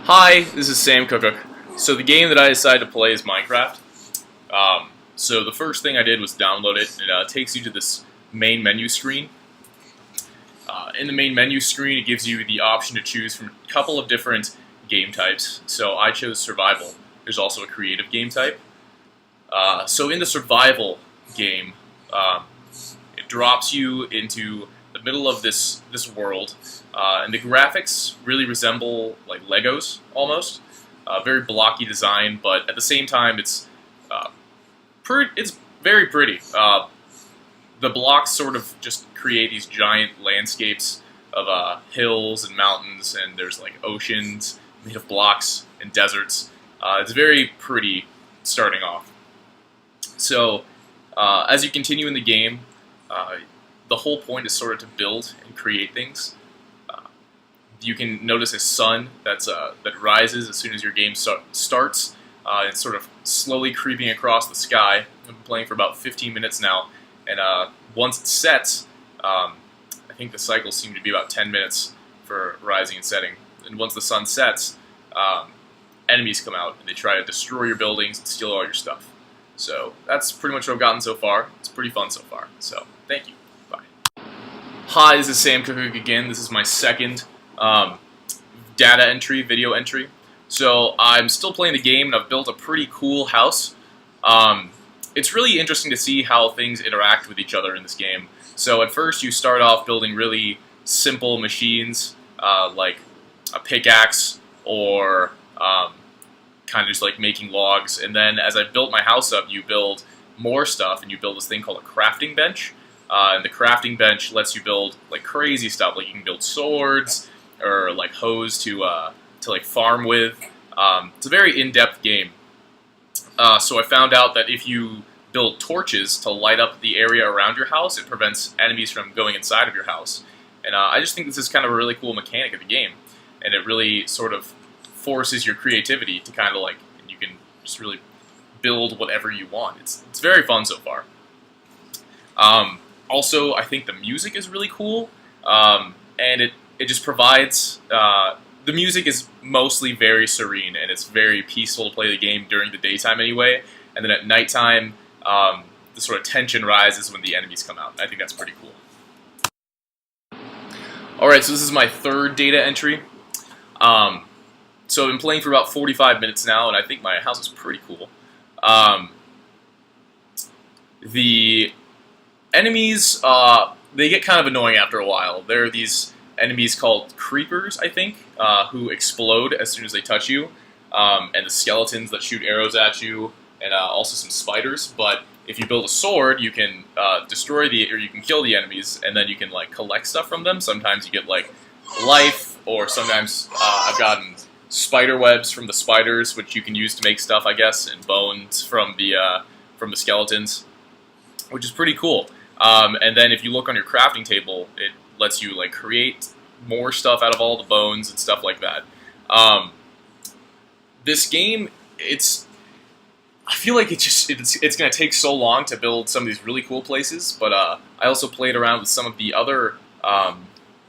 Hi, this is Sam Cook. So the game that I decided to play is Minecraft. So the first thing I did was download it. It takes you to this main menu screen. In the main menu screen, it gives you the option to choose from a couple of different game types. So I chose survival. There's also a creative game type. So in the survival game, it drops you into the middle of this world, and the graphics really resemble like Legos almost. Very blocky design, but at the same time, it's very pretty. The blocks sort of just create these giant landscapes of hills and mountains, and there's like oceans made of blocks and deserts. It's very pretty starting off. So as you continue in the game, the whole point is sort of to build and create things. You can notice a sun that rises as soon as your game starts. It's sort of slowly creeping across the sky. I've been playing for about 15 minutes now, and once it sets, I think the cycles seem to be about 10 minutes for rising and setting. And once the sun sets, enemies come out and they try to destroy your buildings and steal all your stuff. So that's pretty much what I've gotten so far. It's pretty fun so far. So thank you. Bye. Hi, this is Sam Cook again. This is my second data entry, video entry. So I'm still playing the game, and I've built a pretty cool house. It's really interesting to see how things interact with each other in this game. So at first you start off building really simple machines, like a pickaxe or kind of just like making logs. And then as I built my house up, you build more stuff, and you build this thing called a crafting bench. And the crafting bench lets you build like crazy stuff, like you can build swords or like hoes to like farm with. It's a very in-depth game. So I found out that if you build torches to light up the area around your house, it prevents enemies from going inside of your house. And I just think this is kind of a really cool mechanic of the game, and it really sort of forces your creativity to kind of like, you can just really build whatever you want. It's very fun so far. Also, I think the music is really cool, and it just provides, the music is mostly very serene, and it's very peaceful to play the game during the daytime anyway, and then at nighttime, the sort of tension rises when the enemies come out. I think that's pretty cool. Alright, so this is my third data entry. So I've been playing for about 45 minutes now, and I think my house is pretty cool. The enemies, they get kind of annoying after a while. There are these enemies called creepers, I think, who explode as soon as they touch you, and the skeletons that shoot arrows at you, and also some spiders. But if you build a sword, you can destroy or you can kill the enemies, and then you can like collect stuff from them. Sometimes you get like life, or sometimes I've gotten spider webs from the spiders, which you can use to make stuff, I guess, and bones from the skeletons, which is pretty cool. And then if you look on your crafting table, it lets you like create more stuff out of all the bones and stuff like that. This game, I feel like it's going to take so long to build some of these really cool places, but I also played around with some of the other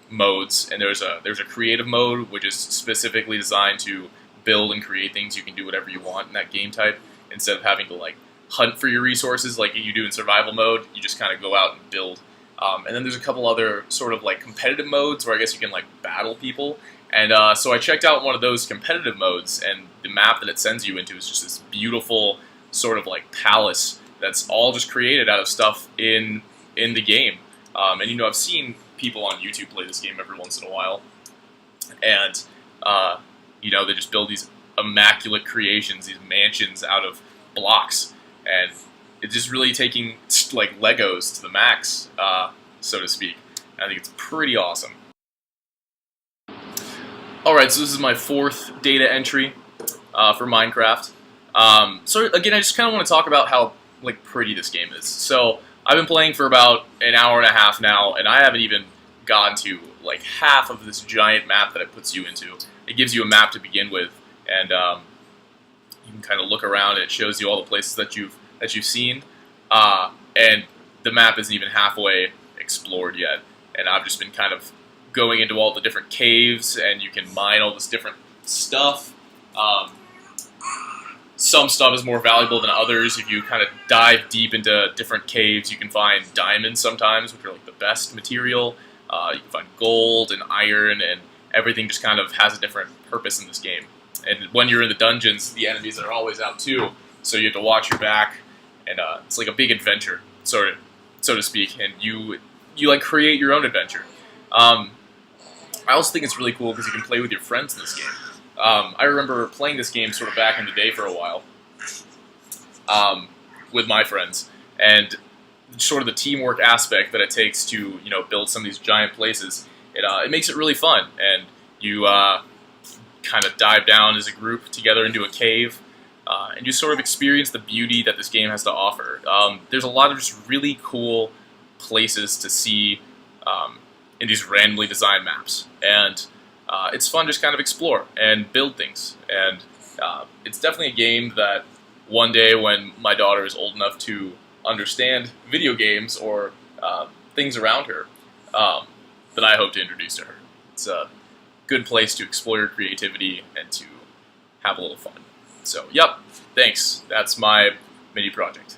modes, and there's a creative mode which is specifically designed to build and create things. You can do whatever you want in that game type instead of having to like hunt for your resources like you do in survival mode. You just kind of go out and build. And then there's a couple other sort of like competitive modes where I guess you can like battle people. And so I checked out one of those competitive modes, and the map that it sends you into is just this beautiful sort of like palace that's all just created out of stuff in the game. And you know, I've seen people on YouTube play this game every once in a while, and you know, they just build these immaculate creations, these mansions out of blocks, and it's just really taking like Legos to the max, so to speak. I think it's pretty awesome. Alright, so this is my fourth data entry for Minecraft. So again, I just kind of want to talk about how like pretty this game is. So I've been playing for about an hour and a half now, and I haven't even gotten to like half of this giant map that it puts you into. It gives you a map to begin with, and you can kind of look around, and it shows you all the places that you've seen, and the map isn't even halfway explored yet. And I've just been kind of going into all the different caves, and you can mine all this different stuff. Some stuff is more valuable than others. If you kind of dive deep into different caves, you can find diamonds sometimes, which are like the best material. You can find gold and iron, and everything just kind of has a different purpose in this game. And when you're in the dungeons, the enemies are always out too, so you have to watch your back, and it's like a big adventure, so to speak, and you like create your own adventure. I also think it's really cool because you can play with your friends in this game. I remember playing this game sort of back in the day for a while with my friends, and sort of the teamwork aspect that it takes to build some of these giant places. It makes it really fun, and you kind of dive down as a group together into a cave, and you sort of experience the beauty that this game has to offer. There's a lot of just really cool places to see in these randomly designed maps, and it's fun to just kind of explore and build things. And it's definitely a game that one day when my daughter is old enough to understand video games or things around her, that I hope to introduce to her. It's a good place to explore your creativity and to have a little fun. So, yep, thanks. That's my mini project.